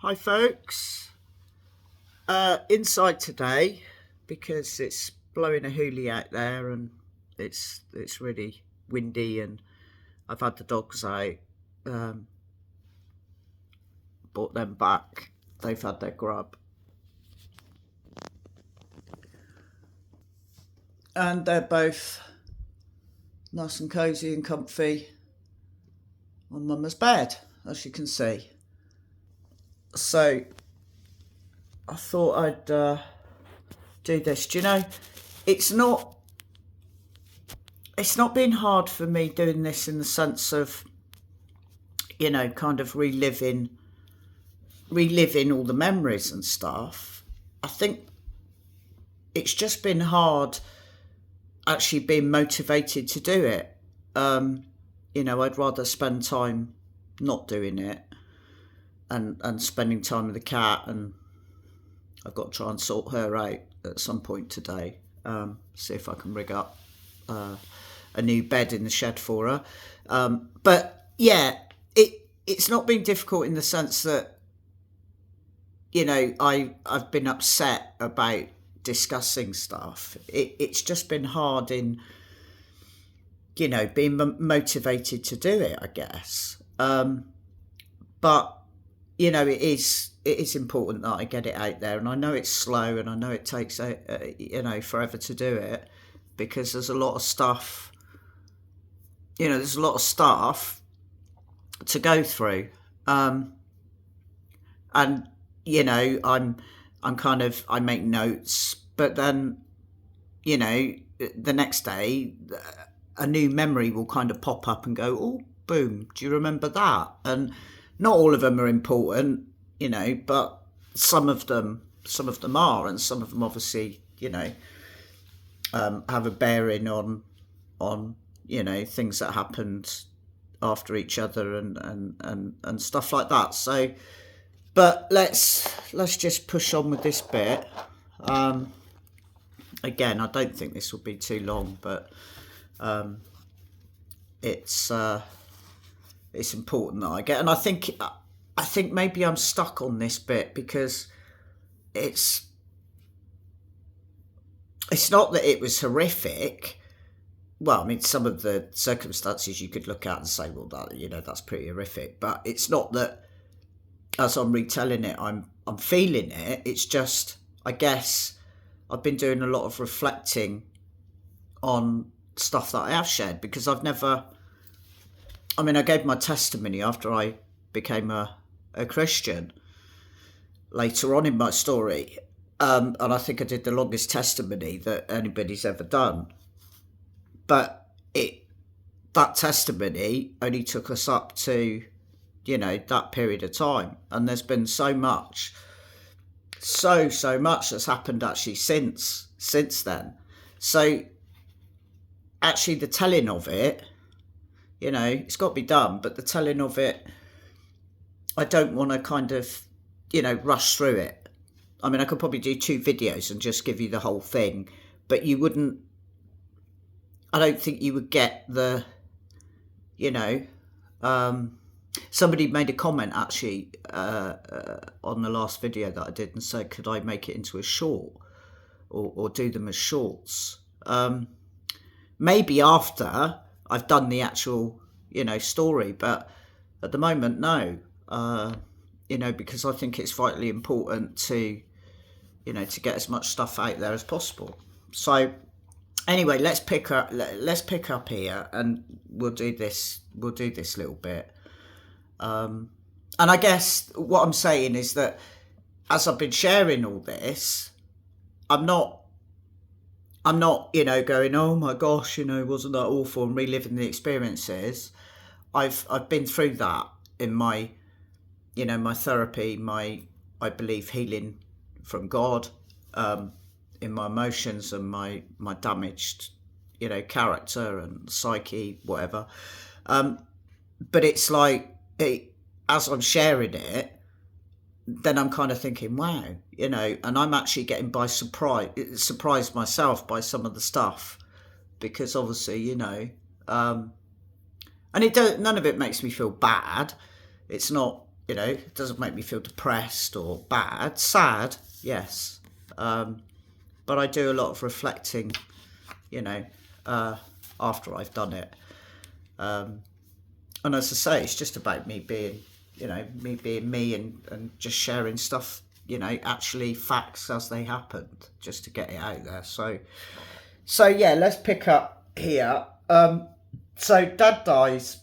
Hi folks, inside today because it's blowing a hoolie out there and it's really windy and I've had the dogs out, um, brought them back, they've had their grub and they're both nice and cosy and comfy on Mama's bed, as you can see. So I thought I'd do this. Do you know, it's not it's not been hard for me doing this in the sense of, kind of reliving all the memories and stuff. I think it's just been hard actually being motivated to do it. I'd rather spend time not doing it and spending time with the cat, and I've got to try and sort her out at some point today. See if I can rig up a new bed in the shed for her. But yeah, it's not been difficult in the sense that I've been upset about discussing stuff. It's just been hard in being motivated to do it, I guess. But it is important that I get it out there, and I know it's slow, and I know it takes forever to do it because there's a lot of stuff. There's a lot of stuff to go through, and I'm I make notes, but then the next day a new memory will kind of pop up and go, oh, boom, do you remember that? And not all of them are important, but some of them are, and some of them obviously, have a bearing on things that happened after each other and stuff like that. So, but let's just push on with this bit. Again, I don't think this will be too long, but it's important that I get, and I think maybe I'm stuck on this bit because it's not that it was horrific. Well, I mean, some of the circumstances you could look at and say, well, that's pretty horrific, but it's not that as I'm retelling it, I'm feeling it. It's just, I guess, I've been doing a lot of reflecting on stuff that I have shared because I gave my testimony after I became a Christian later on in my story. And I think I did the longest testimony that anybody's ever done. But that testimony only took us up to, that period of time. And there's been so much that's happened actually since then. So actually the telling of it, it's got to be done, but the telling of it, I don't want to kind of, rush through it. I mean, I could probably do 2 videos and just give you the whole thing, but I don't think you would get the, somebody made a comment actually on the last video that I did and said, could I make it into a short or do them as shorts? Maybe after I've done the actual, story, but at the moment, no, because I think it's vitally important to get as much stuff out there as possible. So anyway, let's pick up here and we'll do this little bit. And I guess what I'm saying is that as I've been sharing all this, I'm not, going, oh my gosh, wasn't that awful, and reliving the experiences. I've been through that in my, my therapy, I believe healing from God, in my emotions and my damaged, character and psyche, whatever. But it's like, as I'm sharing it, then I'm kind of thinking, wow, and I'm actually getting surprised myself by some of the stuff, because obviously, and none of it makes me feel bad. It's not, It doesn't make me feel depressed or bad. Sad, yes. But I do a lot of reflecting, after I've done it. And as I say, it's just about me being, me being me, and just sharing stuff, actually facts as they happened, just to get it out there. So yeah, let's pick up here. So Dad dies.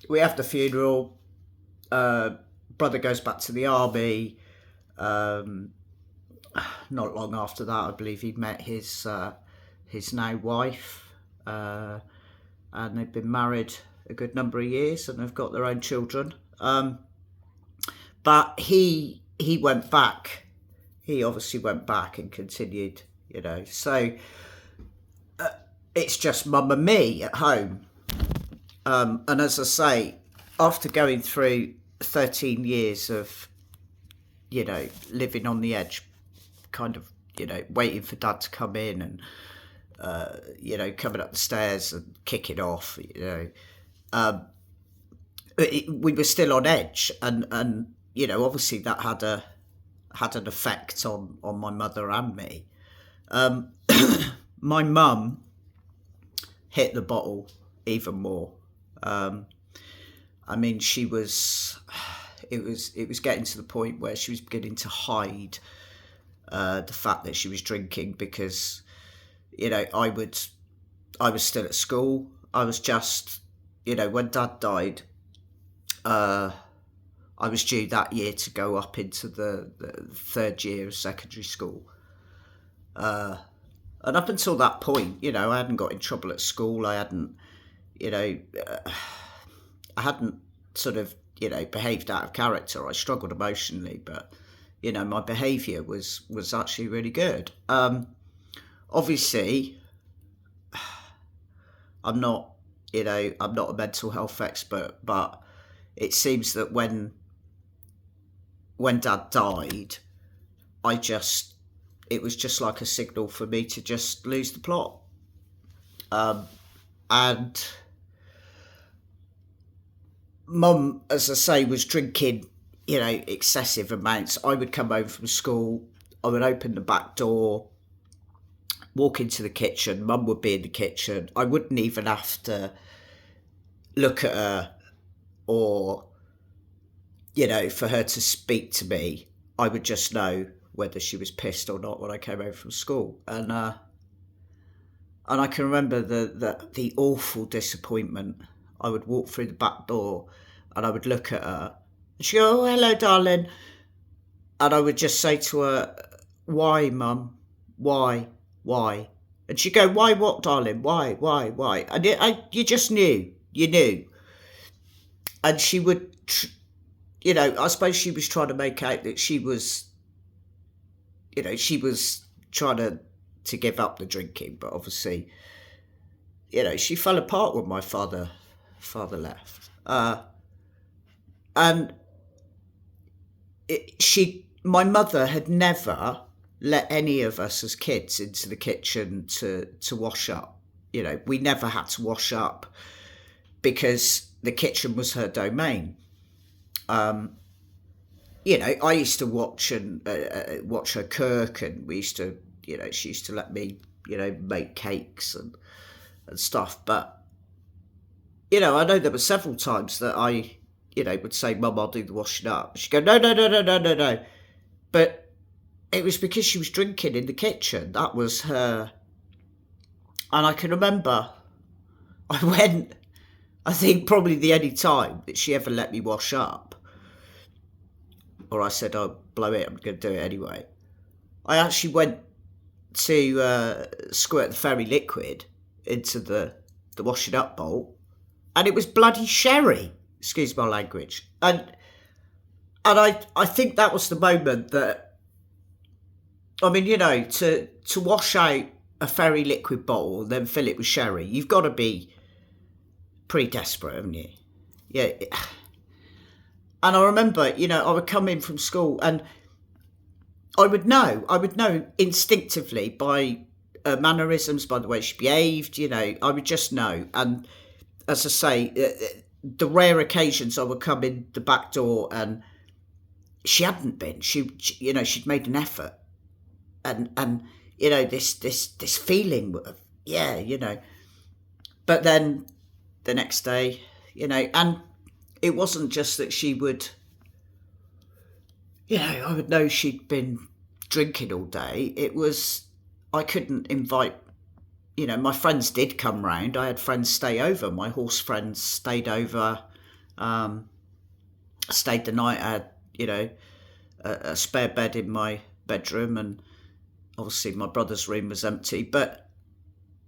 We have the funeral. Brother goes back to the army. Not long after that, I believe he met his now wife, and they've been married a good number of years, and they've got their own children. But he went back. He obviously went back and continued, So it's just Mum and me at home. And as I say, after going through 13 years of, living on the edge, kind of, waiting for Dad to come in and, coming up the stairs and kicking off, we were still on edge, and obviously that had an effect on my mother and me. My mum hit the bottle even more. I mean, it was getting to the point where she was beginning to hide the fact that she was drinking, because I was still at school. I was just, when Dad died, I was due that year to go up into the third year of secondary school. And up until that point, I hadn't got in trouble at school. I hadn't, I hadn't sort of, behaved out of character. I struggled emotionally, but, my behaviour was actually really good. Obviously, I'm not a mental health expert, but it seems that when Dad died, it was just like a signal for me to just lose the plot. And Mum, as I say, was drinking, excessive amounts. I would come home from school, I would open the back door, walk into the kitchen, Mum would be in the kitchen. I wouldn't even have to look at her or, for her to speak to me. I would just know whether she was pissed or not when I came home from school. And I can remember the awful disappointment. I would walk through the back door and I would look at her and she'd go, "Oh, hello, darling." And I would just say to her, "Why, Mum? Why? Why?" And she'd go, "Why what, darling? Why? And you just knew. You knew. And she would, I suppose she was trying to make out that she was, she was trying to give up the drinking, but obviously, she fell apart when my father left. And my mother had never let any of us as kids into the kitchen to wash up. We never had to wash up because the kitchen was her domain. I used to watch her cook, and we used to, she used to let me, make cakes and stuff. But, I know there were several times that I, would say, "Mum, I'll do the washing up." She'd go, No. But it was because she was drinking in the kitchen. That was her. And I can remember I went, I think probably the only time that she ever let me wash up, or I said, "Oh, blow it, I'm going to do it anyway." I actually went to squirt the fairy liquid into the washing up bowl, and it was bloody sherry, excuse my language. And I think that was the moment that, I mean, to wash out a fairy liquid bottle and then fill it with sherry, you've got to be pretty desperate, haven't you? Yeah. And I remember, I would come in from school and I would know instinctively by mannerisms, by the way she behaved, I would just know. And as I say, the rare occasions I would come in the back door and she hadn't been. You know, she'd made an effort, and you know, this feeling of, yeah, you know. But then the next day, you know, and it wasn't just that she would, you know, I would know she'd been drinking all day. It was, I couldn't invite, you know, my friends did come round. I had friends stay over. My horse friends stayed over, stayed the night. I had, you know, a spare bed in my bedroom, and obviously my brother's room was empty. But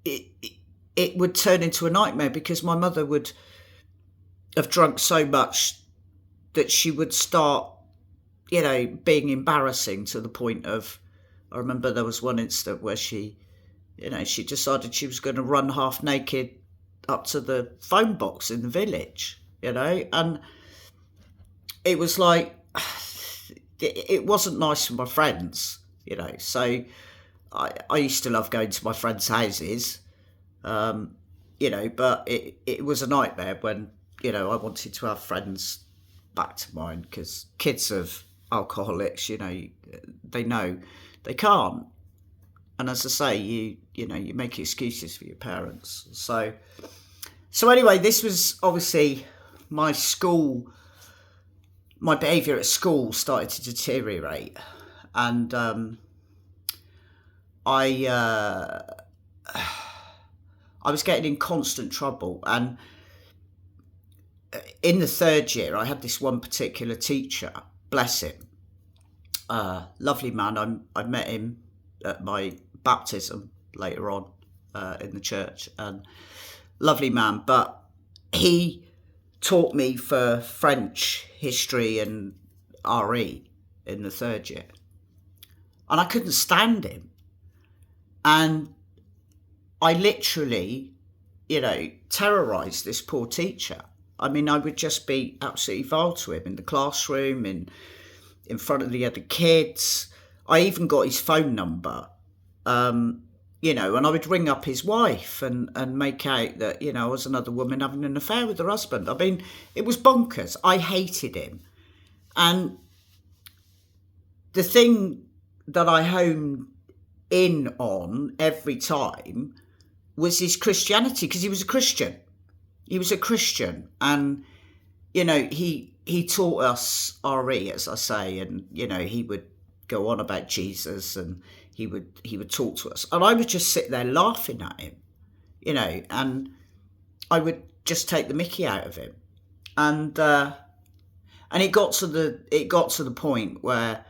it would turn into a nightmare because my mother would have drunk so much that she would start, you know, being embarrassing to the point of, I remember there was one instant where she, you know, she decided she was going to run half naked up to the phone box in the village, you know, and it was like, it wasn't nice for my friends, you know, so I used to love going to my friends' houses, you know, but it was a nightmare when, you know, I wanted to have friends back to mine, because kids of alcoholics, you know they can't. And as I say, you know, you make excuses for your parents. So anyway, this was obviously my behaviour at school started to deteriorate, and I was getting in constant trouble. And in the third year, I had this one particular teacher, bless him, lovely man. I met him at my baptism later on in the church, and lovely man. But he taught me for French, history, and RE in the third year, and I couldn't stand him. And I literally, you know, terrorised this poor teacher. I mean, I would just be absolutely vile to him in the classroom, in front of the other kids. I even got his phone number, you know, and I would ring up his wife and make out that, you know, I was another woman having an affair with her husband. I mean, it was bonkers. I hated him. And the thing that I honed in on every time was his Christianity, because he was a Christian. He was a Christian, and, you know, he taught us RE, as I say, and, you know, he would go on about Jesus, and he would talk to us, and I would just sit there laughing at him, you know, and I would just take the mickey out of him, and it got to the point where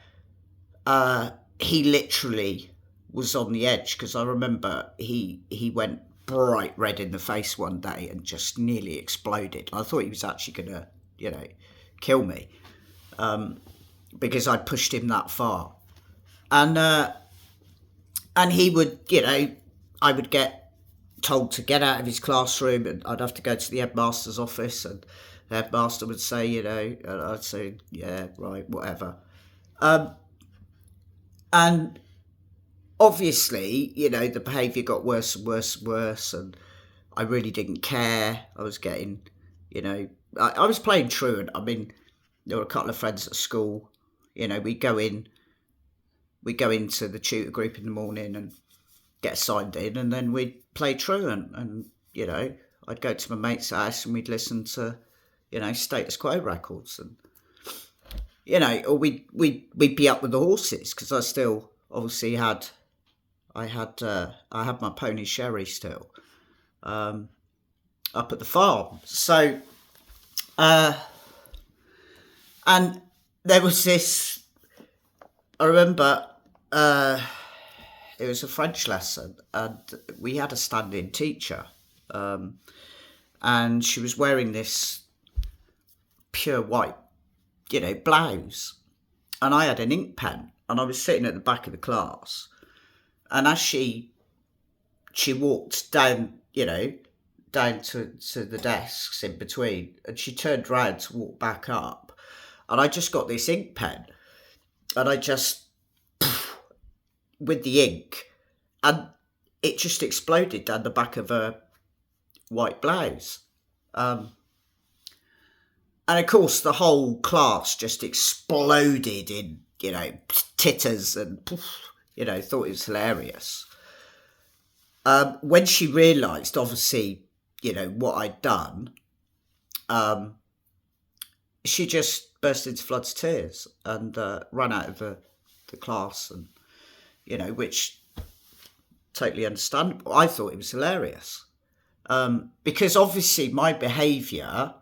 he literally was on the edge, because I remember he went bright red in the face one day and just nearly exploded. I thought he was actually going to, you know, kill me, because I pushed him that far. And he would, you know, I would get told to get out of his classroom, and I'd have to go to the headmaster's office, and the headmaster would say, you know, and I'd say, yeah, right, whatever. And obviously, you know, the behaviour got worse and worse and worse, and I really didn't care. I was getting, you know, I was playing truant. I mean, there were a couple of friends at school, you know, we go into the tutor group in the morning and get signed in, and then we'd play truant, and, you know, I'd go to my mate's house and we'd listen to, you know, Status Quo records, and, you know, or we'd be up with the horses, because I still obviously had my pony Sherry still, up at the farm. So, and there was this, I remember, it was a French lesson, and we had a stand-in teacher, and she was wearing this pure white, you know, blouse, and I had an ink pen, and I was sitting at the back of the class, and as she walked down, you know, down to the desks in between, and she turned round to walk back up, and I just got this ink pen, and I just, with the ink, and it just exploded down the back of her white blouse. And of course, the whole class just exploded in, titters and, thought it was hilarious. When she realised, obviously, what I'd done, she just burst into floods of tears and ran out of the class, and, which totally understandable. I thought it was hilarious. Because obviously my behaviour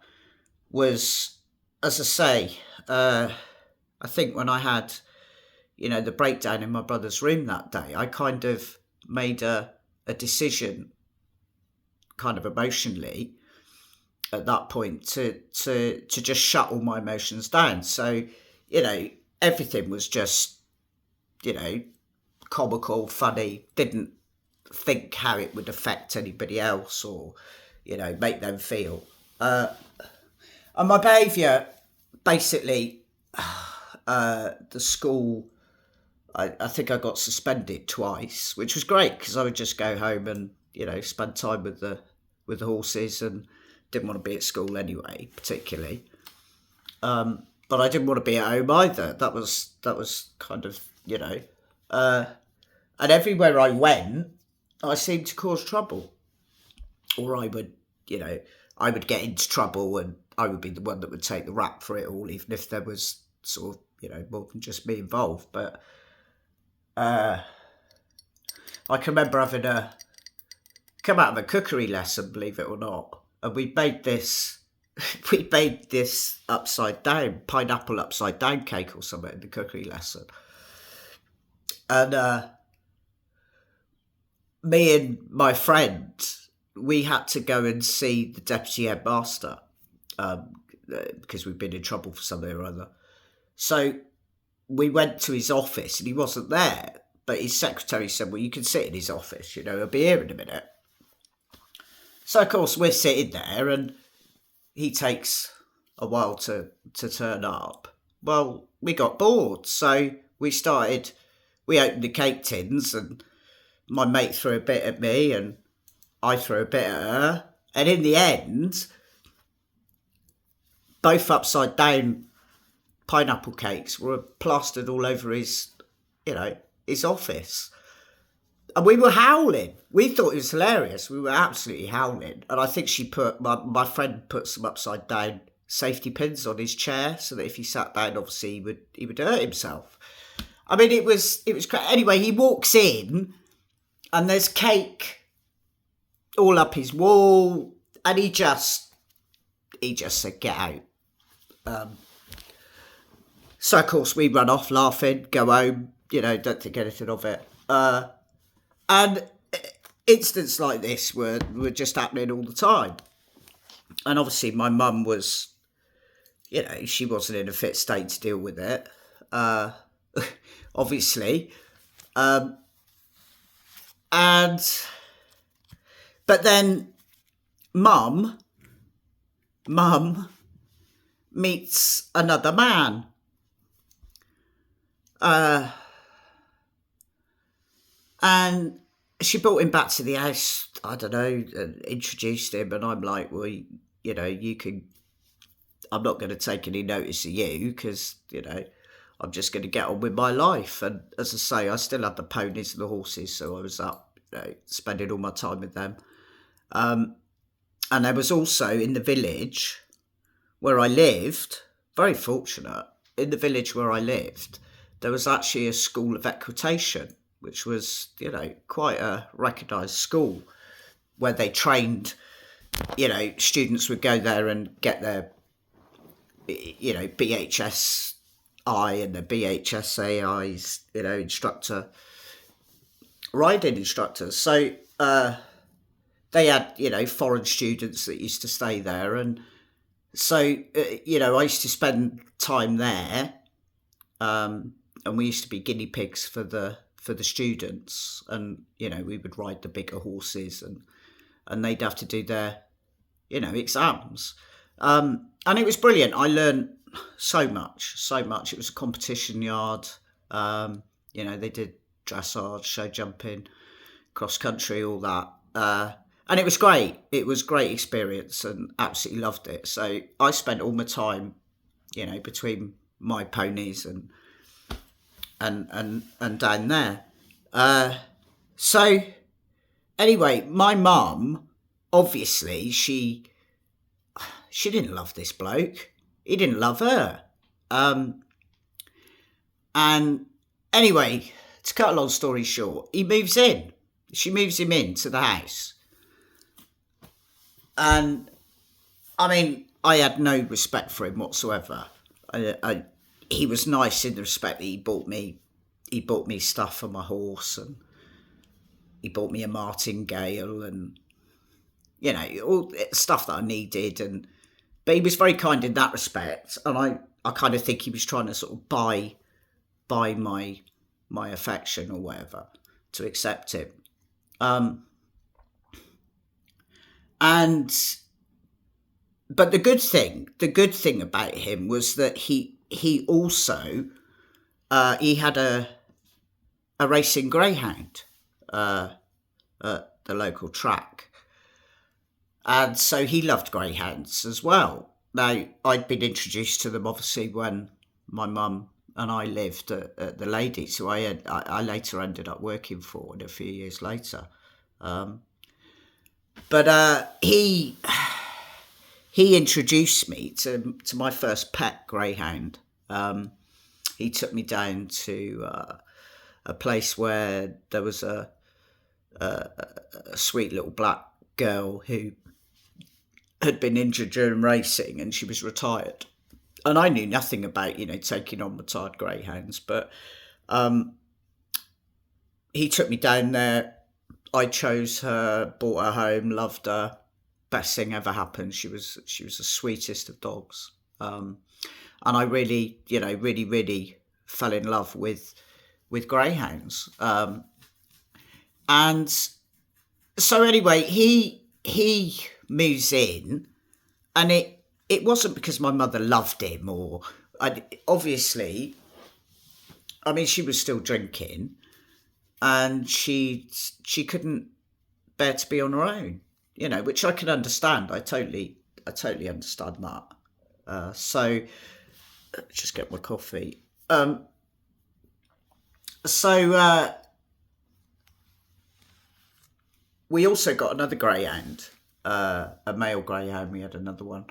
was, as I say, I think when I had, the breakdown in my brother's room that day, I kind of made a decision, kind of emotionally, at that point to just shut all my emotions down. So, everything was just, comical, funny, didn't think how it would affect anybody else or, make them feel. And my behaviour, basically, the school, I think I got suspended twice, which was great because I would just go home and, spend time with the horses, and didn't want to be at school anyway, particularly. But I didn't want to be at home either. That was kind of, and everywhere I went, I seemed to cause trouble, or I would get into trouble, and I would be the one that would take the rap for it all, even if there was sort of, more than just me involved. But I can remember having come out of a cookery lesson, believe it or not, and we made this upside down, pineapple upside down cake or something in the cookery lesson. And me and my friend, we had to go and see the deputy headmaster because we'd been in trouble for something or other. So we went to his office and he wasn't there, but his secretary said, well, you can sit in his office, he'll be here in a minute. So, of course, we're sitting there and he takes a while to turn up. Well, we got bored, so we opened the cake tins, and my mate threw a bit at me and I threw a bit at her. And in the end, both upside down pineapple cakes were plastered all over his office. And we were howling. We thought it was hilarious. We were absolutely howling. And I think my friend put some upside down safety pins on his chair so that if he sat down, obviously he would hurt himself. I mean, it was crazy. Anyway, he walks in and there's cake all up his wall, and he just said, get out. So, of course, we run off laughing, go home, don't think anything of it. And incidents like this were just happening all the time. And obviously my mum was, she wasn't in a fit state to deal with it, obviously. But then mum meets another man. And she brought him back to the house, I don't know, and introduced him. And I'm like, well, I'm not going to take any notice of you because, I'm just going to get on with my life. And as I say, I still had the ponies and the horses, so I was up, spending all my time with them. And there was also in the village where I lived, very fortunate, in the village where I lived, there was actually a school of equitation, which was, quite a recognised school where they trained, students would go there and get their, BHSI and the BHSAI's, riding instructors. So they had, foreign students that used to stay there. And so, I used to spend time there, and we used to be guinea pigs for the students, and we would ride the bigger horses, and they'd have to do their exams, and it was brilliant. I learned so much. It was a competition yard. They did dressage, show jumping, cross country, all that, And it was great. It was a great experience and absolutely loved it. So I spent all my time, between my ponies and down there. So anyway, my mum, obviously, she didn't love this bloke. He didn't love her. And anyway, to cut a long story short, he moves in. She moves him into the house. And I mean, I had no respect for him whatsoever. He was nice in the respect that he bought me stuff for my horse, and he bought me a martingale, and all stuff that I needed. But he was very kind in that respect, and I kind of think he was trying to sort of buy my affection or whatever to accept him. But the good thing about him was that he also he had a racing greyhound at the local track, and so he loved greyhounds as well. Now, I'd been introduced to them obviously when my mum and I lived at the Ladies, who I later ended up working for a few years later. But he introduced me to my first pet greyhound. He took me down to a place where there was a sweet little black girl who had been injured during racing, and she was retired. And I knew nothing about, taking on retired greyhounds, but he took me down there. I chose her, brought her home, loved her. Best thing ever happened. She was the sweetest of dogs. And I really, really fell in love with greyhounds. And so anyway, he moves in, and it wasn't because my mother loved him, or obviously, I mean, she was still drinking, and she couldn't bear to be on her own, which I can understand. I totally understand that. So just get my coffee. So we also got another greyhound, a male greyhound. We had another one.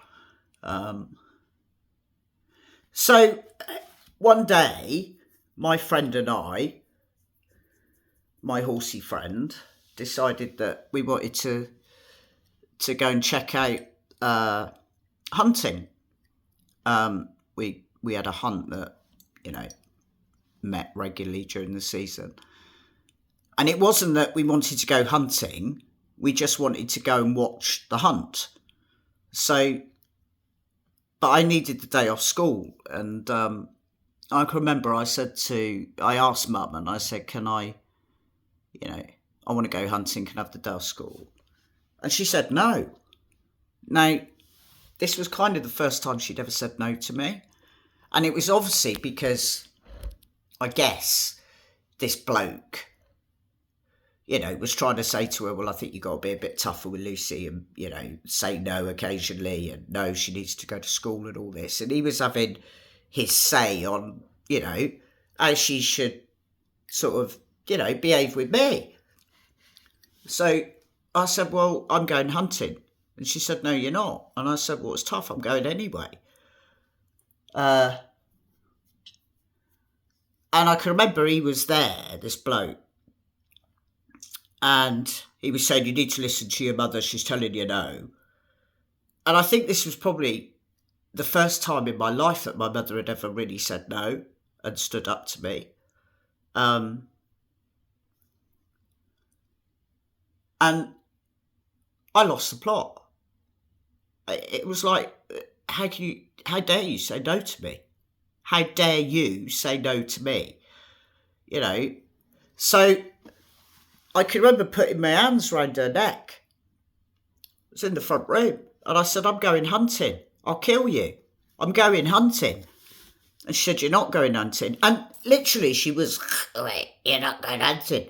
So one day, my friend and I, my horsey friend, decided that we wanted to go and check out hunting. We had a hunt that met regularly during the season, and it wasn't that we wanted to go hunting. We just wanted to go and watch the hunt. So, but I needed the day off school, and I can remember I asked Mum, and I said, can I want to go hunting, can I have the day off school? And she said no. Now, this was kind of the first time she'd ever said no to me. And it was obviously because, I guess, this bloke, was trying to say to her, well, I think you've got to be a bit tougher with Lucy and, say no occasionally, and no, she needs to go to school and all this. And he was having his say on, how she should sort of, behave with me. So I said, well, I'm going hunting. And she said, no, you're not. And I said, well, it's tough. I'm going anyway. And I can remember he was there, this bloke. And he was saying, you need to listen to your mother. She's telling you no. And I think this was probably the first time in my life that my mother had ever really said no and stood up to me. And I lost the plot. It was like, how dare you say no to me? How dare you say no to me? So I can remember putting my hands round her neck. It was in the front room. And I said, I'm going hunting. I'll kill you. I'm going hunting. And she said, you're not going hunting. And literally she was, wait, you're not going hunting.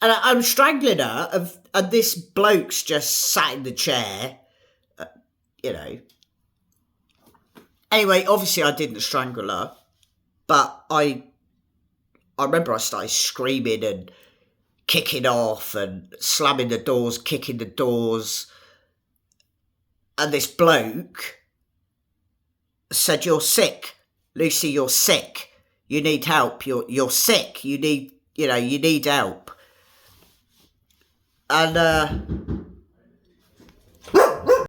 And I'm strangling her, and this bloke's just sat in the chair, you know. Anyway, obviously I didn't strangle her, but I remember I started screaming and kicking off and slamming the doors, kicking the doors. And this bloke said, "You're sick, Lucy, you're sick. You need help. You're sick. You need help." And